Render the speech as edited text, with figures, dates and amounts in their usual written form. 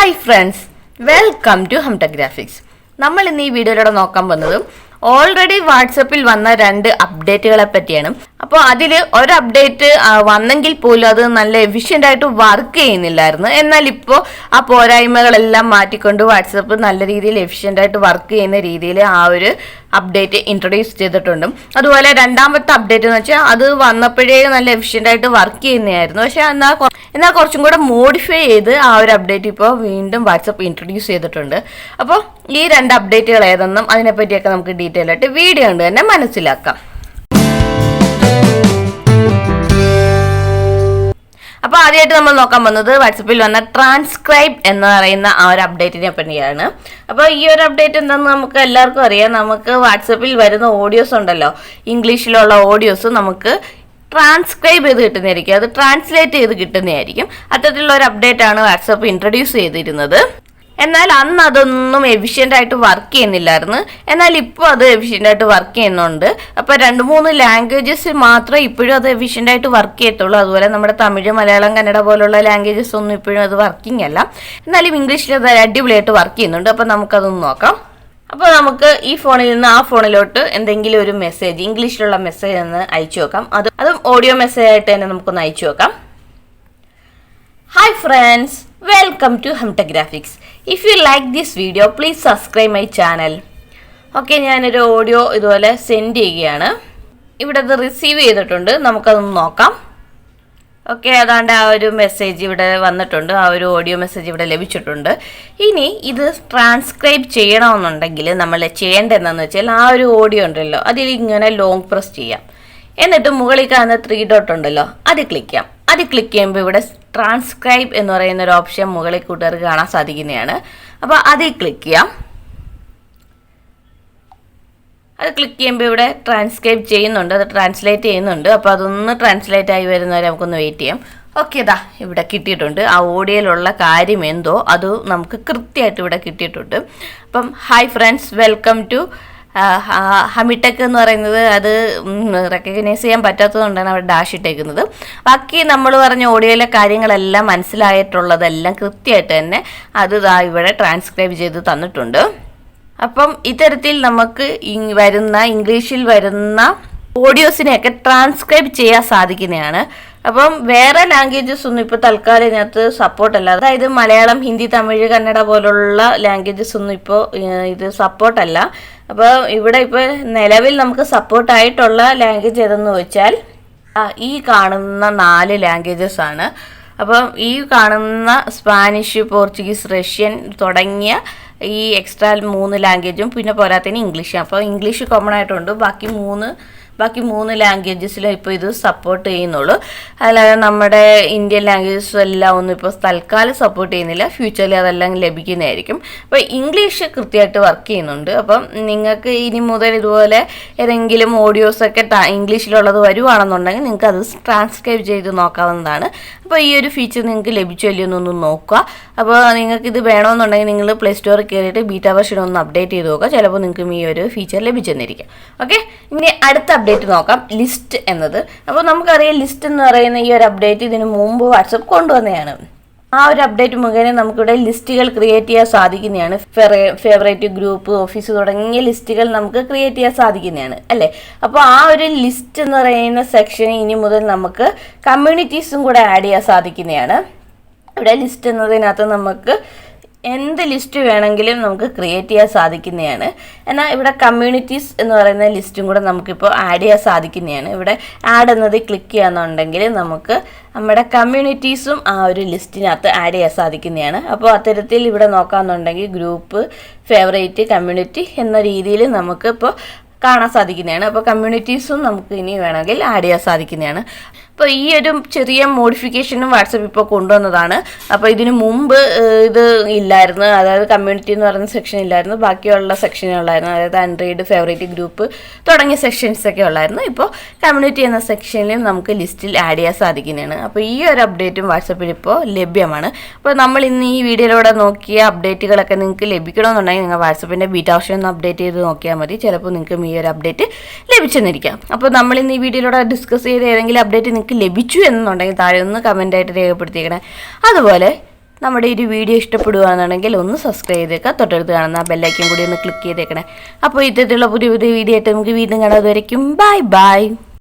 Hi friends, welcome to Hamta Graphics. നമ്മൾ ഇന്ന് ഈ വീഡിയോയിലൂടെ നോക്കാൻ പോകുന്നത് ഓൾറെഡി വാട്സപ്പിൽ വന്ന 2 അപ്ഡേറ്റുകളെ പറ്റിയാണ്. അപ്പോൾ അതിൽ ഒരു അപ്ഡേറ്റ് വന്നെങ്കിൽ പോലും അത് നല്ല എഫിഷ്യൻ്റ് ആയിട്ട് വർക്ക് ചെയ്യുന്നില്ലായിരുന്നു. എന്നാൽ ഇപ്പോൾ ആ പോരായ്മകളെല്ലാം മാറ്റിക്കൊണ്ട് വാട്സപ്പ് നല്ല രീതിയിൽ എഫിഷ്യൻ്റ് ആയിട്ട് വർക്ക് ചെയ്യുന്ന രീതിയിൽ ആ ഒരു അപ്ഡേറ്റ് ഇൻട്രൊഡ്യൂസ് ചെയ്തിട്ടുണ്ട്. അതുപോലെ രണ്ടാമത്തെ അപ്ഡേറ്റ് എന്ന് വെച്ചാൽ അത് വന്നപ്പോഴേ നല്ല എഫിഷ്യൻ്റ് ആയിട്ട് വർക്ക് ചെയ്യുന്നതായിരുന്നു. പക്ഷെ എന്നാൽ കുറച്ചും കൂടെ മോഡിഫൈ ചെയ്ത് ആ ഒരു അപ്ഡേറ്റ് ഇപ്പോൾ വീണ്ടും വാട്സപ്പ് ഇൻട്രൊഡ്യൂസ് ചെയ്തിട്ടുണ്ട്. അപ്പോൾ ഈ 2 അപ്ഡേറ്റുകൾ ഏതെന്നും അതിനെപ്പറ്റിയൊക്കെ നമുക്ക് ഡീറ്റെയിൽ ആയിട്ട് വീഡിയോ കൊണ്ട് തന്നെ മനസ്സിലാക്കാം. അപ്പോൾ ആദ്യമായിട്ട് നമ്മൾ നോക്കാൻ പോകുന്നത് വാട്സപ്പിൽ വന്ന ട്രാൻസ്ക്രൈബ് എന്ന് പറയുന്ന ആ ഒരു അപ്ഡേറ്റിനെ പറ്റിയാണ്. അപ്പോൾ ഈ ഒരു അപ്ഡേറ്റ് എന്താണെന്ന് നമുക്ക് എല്ലാവർക്കും അറിയാം. നമുക്ക് വാട്സപ്പിൽ വരുന്ന ഓഡിയോസ് ഉണ്ടല്ലോ, ഇംഗ്ലീഷിലുള്ള ഓഡിയോസ് നമുക്ക് ട്രാൻസ്ക്രൈബ് ചെയ്ത് കിട്ടുന്നതായിരിക്കും, അത് ട്രാൻസ്ലേറ്റ് ചെയ്ത് കിട്ടുന്നതായിരിക്കും. അത്തരത്തിലുള്ള ഒരു അപ്ഡേറ്റ് ആണ് വാട്സപ്പ് ഇൻട്രൊഡ്യൂസ് ചെയ്തിരുന്നത്. എന്നാൽ അന്ന് അതൊന്നും എഫിഷ്യൻ്റ് ആയിട്ട് വർക്ക് ചെയ്യുന്നില്ലായിരുന്നു. എന്നാൽ ഇപ്പോൾ അത് എഫിഷ്യൻ്റ് ആയിട്ട് വർക്ക് ചെയ്യുന്നുണ്ട്. അപ്പോൾ 2-3 ലാംഗ്വേജസ് മാത്രമേ ഇപ്പോഴും അത് എഫിഷ്യൻ്റ് ആയിട്ട് വർക്ക് ചെയ്യത്തുള്ളൂ. അതുപോലെ നമ്മുടെ തമിഴ്, മലയാളം, കന്നഡ പോലുള്ള ലാംഗ്വേജസ് ഒന്നും ഇപ്പോഴും അത് വർക്കിംഗ് അല്ല. എന്നാലും ഇംഗ്ലീഷിൽ അത് അടിപൊളിയായിട്ട് വർക്ക് ചെയ്യുന്നുണ്ട്. അപ്പോൾ നമുക്കതൊന്ന് നോക്കാം. അപ്പോൾ നമുക്ക് ഈ ഫോണിൽ നിന്ന് ആ ഫോണിലോട്ട് എന്തെങ്കിലും ഒരു മെസ്സേജ്, ഇംഗ്ലീഷിലുള്ള മെസ്സേജ് ഒന്ന് അയച്ചു നോക്കാം. അതും ഓഡിയോ മെസ്സേജ് ആയിട്ട് തന്നെ നമുക്കൊന്ന് അയച്ചു നോക്കാം. Hi friends, welcome to Hamta Graphics. If you like this video, please subscribe my channel. Okay, ഞാനൊരു ഓഡിയോ ഇതുപോലെ സെൻഡ് ചെയ്യുകയാണ്. ഇവിടെ അത് റിസീവ് ചെയ്തിട്ടുണ്ട്, നമുക്കതൊന്ന് നോക്കാം. ഓക്കെ, അതാണ്ട് ആ ഒരു മെസ്സേജ് ഇവിടെ വന്നിട്ടുണ്ട്, ആ ഒരു ഓഡിയോ മെസ്സേജ് ഇവിടെ ലഭിച്ചിട്ടുണ്ട്. ഇനി ഇത് ട്രാൻസ്ക്രൈബ് ചെയ്യണമെന്നുണ്ടെങ്കിൽ നമ്മൾ ചെയ്യേണ്ടതെന്ന് വെച്ചാൽ ആ ഒരു ഓഡിയോ ഉണ്ടല്ലോ, അതിൽ ഇങ്ങനെ ലോങ് പ്രസ് ചെയ്യാം. എന്നിട്ട് മുകളിൽ കാണുന്ന 3 ഡോട്ട് ഉണ്ടല്ലോ, അത് ക്ലിക്ക് ചെയ്യാം. അത് ക്ലിക്ക് ചെയ്യുമ്പോൾ ഇവിടെ ട്രാൻസ്ക്രൈബ് എന്ന് പറയുന്ന ഒരു ഓപ്ഷൻ മുകളിൽ കൂട്ടുകാർക്ക് കാണാൻ സാധിക്കുന്നതാണ്. അപ്പോൾ അതിൽ ക്ലിക്ക് ചെയ്യാം. അത് ക്ലിക്ക് ചെയ്യുമ്പോൾ ഇവിടെ ട്രാൻസ്ക്രൈബ് ചെയ്യുന്നുണ്ട്, അത് ട്രാൻസ്ലേറ്റ് ചെയ്യുന്നുണ്ട്. അപ്പോൾ അതൊന്ന് ട്രാൻസ്ലേറ്റ് ആയി വരുന്നവരെ നമുക്കൊന്ന് വെയിറ്റ് ചെയ്യാം. ഓക്കെ, ഇതാ ഇവിടെ കിട്ടിയിട്ടുണ്ട്. ആ ഓഡിയോയിലുള്ള കാര്യം എന്തോ അത് നമുക്ക് കൃത്യമായിട്ട് ഇവിടെ കിട്ടിയിട്ടുണ്ട്. അപ്പം ഹായ് ഫ്രണ്ട്സ്, വെൽക്കം ടു ഹമിടെക് എന്ന് പറയുന്നത് അത് റെക്കഗ്നൈസ് ചെയ്യാൻ പറ്റാത്തതുകൊണ്ടാണ് അവിടെ ഡാഷ് ഇട്ടേക്കുന്നത്. ബാക്കി നമ്മൾ പറഞ്ഞ ഓഡിയോയിലെ കാര്യങ്ങളെല്ലാം മനസ്സിലായിട്ടുള്ളതെല്ലാം കൃത്യമായിട്ട് തന്നെ അത് ഇവിടെ ട്രാൻസ്ക്രൈബ് ചെയ്ത് തന്നിട്ടുണ്ട്. അപ്പം ഇത്തരത്തിൽ നമുക്ക് ഇംഗ്ലീഷിൽ വരുന്ന ഓഡിയോസിനെയൊക്കെ ട്രാൻസ്ക്രൈബ് ചെയ്യാൻ സാധിക്കുന്നതാണ്. അപ്പം വേറെ ലാംഗ്വേജസ് ഒന്നും ഇപ്പോൾ തൽക്കാലം ഇതിനകത്ത് സപ്പോർട്ടല്ല. അതായത് മലയാളം, ഹിന്ദി, തമിഴ്, കന്നഡ പോലുള്ള ലാംഗ്വേജസ് ഒന്നും ഇപ്പോൾ ഇത് സപ്പോർട്ടല്ല. അപ്പോൾ ഇവിടെ ഇപ്പോൾ നിലവിൽ നമുക്ക് സപ്പോർട്ടായിട്ടുള്ള ലാംഗ്വേജ് ഏതെന്ന് വെച്ചാൽ ഈ കാണുന്ന 4 ലാംഗ്വേജസ് ആണ്. അപ്പം ഈ കാണുന്ന സ്പാനിഷ്, പോർച്ചുഗീസ്, റഷ്യൻ തുടങ്ങിയ ഈ എക്സ്ട്രാ 3 ലാംഗ്വേജും പിന്നെ പോരാത്തതിന് ഇംഗ്ലീഷ്. അപ്പോൾ ഇംഗ്ലീഷ് കോമൺ ആയിട്ടുണ്ട്. ബാക്കി 3 ലാംഗ്വേജസിലും ഇപ്പോൾ ഇത് സപ്പോർട്ട് ചെയ്യുന്നുള്ളൂ. അല്ലാതെ നമ്മുടെ ഇന്ത്യൻ ലാംഗ്വേജസ് എല്ലാം ഒന്നും ഇപ്പോൾ തൽക്കാലം സപ്പോർട്ട് ചെയ്യുന്നില്ല. ഫ്യൂച്ചറിൽ അതെല്ലാം ലഭിക്കുന്നതായിരിക്കും. അപ്പോൾ ഇംഗ്ലീഷ് കൃത്യമായിട്ട് വർക്ക് ചെയ്യുന്നുണ്ട്. അപ്പം നിങ്ങൾക്ക് ഇനി മുതൽ ഇതുപോലെ ഏതെങ്കിലും ഓഡിയോസൊക്കെ ഇംഗ്ലീഷിലുള്ളത് വരുവാണെന്നുണ്ടെങ്കിൽ നിങ്ങൾക്ക് അത് ട്രാൻസ്ക്രൈബ് ചെയ്ത് നോക്കാവുന്നതാണ്. അപ്പോൾ ഈ ഒരു ഫീച്ചർ നിങ്ങൾക്ക് ലഭിച്ചോ ഇല്ലയോ എന്നൊന്ന് നോക്കുക. അപ്പോൾ നിങ്ങൾക്ക് ഇത് വേണമെന്നുണ്ടെങ്കിൽ നിങ്ങൾ പ്ലേ സ്റ്റോറിൽ കയറിയിട്ട് ബീറ്റാ വെർഷൻ ഒന്ന് അപ്ഡേറ്റ് ചെയ്ത് നോക്കുക. ചിലപ്പോൾ നിങ്ങൾക്കും ഈ ഒരു ഫീച്ചർ ലഭിച്ചെന്നിരിക്കും. ഓക്കെ, ഇനി അടുത്ത അപ്ഡേറ്റ് നോക്കാം, ലിസ്റ്റ് എന്നത്. അപ്പോൾ നമുക്കറിയാം ലിസ്റ്റ് എന്ന് പറയുന്ന ഈ ഒരു അപ്ഡേറ്റ് ഇതിന് മുമ്പ് വാട്സപ്പ് കൊണ്ടുവന്നതാണ്. ആ ഒരു അപ്ഡേറ്റ് മുഖേന നമുക്കിവിടെ ലിസ്റ്റുകൾ ക്രിയേറ്റ് ചെയ്യാൻ സാധിക്കുന്നതാണ്. ഫേവറേറ്റ്, ഗ്രൂപ്പ്, ഓഫീസ് തുടങ്ങിയ ലിസ്റ്റുകൾ നമുക്ക് ക്രിയേറ്റ് ചെയ്യാൻ സാധിക്കുന്നതാണ് അല്ലേ. അപ്പോൾ ആ ഒരു ലിസ്റ്റ് എന്ന് പറയുന്ന സെക്ഷൻ ഇനി മുതൽ നമുക്ക് കമ്മ്യൂണിറ്റീസും കൂടെ ആഡ് ചെയ്യാൻ സാധിക്കുന്നതാണ്. ഇവിടെ ലിസ്റ്റ് എന്നതിനകത്ത് നമുക്ക് എന്ത് ലിസ്റ്റ് വേണമെങ്കിലും നമുക്ക് ക്രിയേറ്റ് ചെയ്യാൻ സാധിക്കുന്നതാണ്. എന്നാൽ ഇവിടെ കമ്മ്യൂണിറ്റീസ് എന്ന് പറയുന്ന ലിസ്റ്റും കൂടെ നമുക്കിപ്പോൾ ആഡ് ചെയ്യാൻ സാധിക്കുന്നതാണ്. ഇവിടെ ആഡ് എന്നത് ക്ലിക്ക് ചെയ്യാന്നുണ്ടെങ്കിൽ നമുക്ക് നമ്മുടെ കമ്മ്യൂണിറ്റീസും ആ ഒരു ലിസ്റ്റിനകത്ത് ആഡ് ചെയ്യാൻ സാധിക്കുന്നതാണ്. അപ്പോൾ അത്തരത്തിൽ ഇവിടെ നോക്കാമെന്നുണ്ടെങ്കിൽ ഗ്രൂപ്പ്, ഫേവറേറ്റ്, കമ്മ്യൂണിറ്റി എന്ന രീതിയിൽ നമുക്ക് ഇപ്പോൾ കാണാൻ സാധിക്കുന്നതാണ്. അപ്പോൾ കമ്മ്യൂണിറ്റീസും നമുക്ക് ഇനി വേണമെങ്കിൽ ആഡ് ചെയ്യാൻ സാധിക്കുന്നതാണ്. അപ്പോൾ ഈ ഒരു ചെറിയ മോഡിഫിക്കേഷനും വാട്സപ്പ് ഇപ്പോൾ കൊണ്ടുവന്നതാണ്. അപ്പോൾ ഇതിനു മുമ്പ് ഇത് ഇല്ലായിരുന്നു. അതായത് കമ്മ്യൂണിറ്റി എന്ന് പറയുന്ന സെക്ഷൻ ഇല്ലായിരുന്നു, ബാക്കിയുള്ള സെക്ഷനുകളായിരുന്നു. അതായത് ആൻഡ്രോയിഡ്, ഫേവറേറ്റ്, ഗ്രൂപ്പ് തുടങ്ങിയ സെക്ഷൻസൊക്കെ ഉള്ളായിരുന്നു. ഇപ്പോൾ കമ്മ്യൂണിറ്റി എന്ന സെക്ഷനിലും നമുക്ക് ലിസ്റ്റിൽ ആഡ് ചെയ്യാൻ സാധിക്കുന്നതാണ്. അപ്പോൾ ഈ ഒരു അപ്ഡേറ്റും വാട്സപ്പിൽ ഇപ്പോൾ ലഭ്യമാണ്. അപ്പോൾ നമ്മൾ ഇന്ന് ഈ വീഡിയോയിലൂടെ നോക്കിയ അപ്ഡേറ്റുകളൊക്കെ നിങ്ങൾക്ക് ലഭിക്കണമെന്നുണ്ടെങ്കിൽ നിങ്ങൾ വാട്സപ്പിൻ്റെ ബീറ്റാ വെർഷൻ ഒന്ന് അപ്ഡേറ്റ് ചെയ്ത് നോക്കിയാൽ മതി. ചിലപ്പോൾ നിങ്ങൾക്ക് ഈ ഒരു അപ്ഡേറ്റ് ലഭിച്ചെന്നിരിക്കാം. അപ്പോൾ നമ്മൾ ഇന്ന് ഈ വീഡിയോയിലൂടെ ഡിസ്കസ് ചെയ്ത ഏതെങ്കിലും അപ്ഡേറ്റ് നിങ്ങൾക്ക് ലഭിച്ചു എന്നുണ്ടെങ്കിൽ താഴെ ഒന്ന് കമൻ്റായിട്ട് രേഖപ്പെടുത്തിയേക്കണേ. അതുപോലെ നമ്മുടെ ഒരു വീഡിയോ ഇഷ്ടപ്പെടുകയാണെന്നുണ്ടെങ്കിൽ ഒന്ന് സബ്സ്ക്രൈബ് ചെയ്തേക്കുക. തൊട്ടടുത്ത് കാണുന്ന ആ ബെല്ലൈക്കൻ കൂടി ഒന്ന് ക്ലിക്ക് ചെയ്തേക്കണേ. അപ്പോൾ ഇത്തരത്തിലുള്ള പുതിയ പുതിയ വീഡിയോ ആയിട്ട് നമുക്ക് വീണ്ടും കാണാം. അതുവരയ്ക്കും ബൈ ബൈ.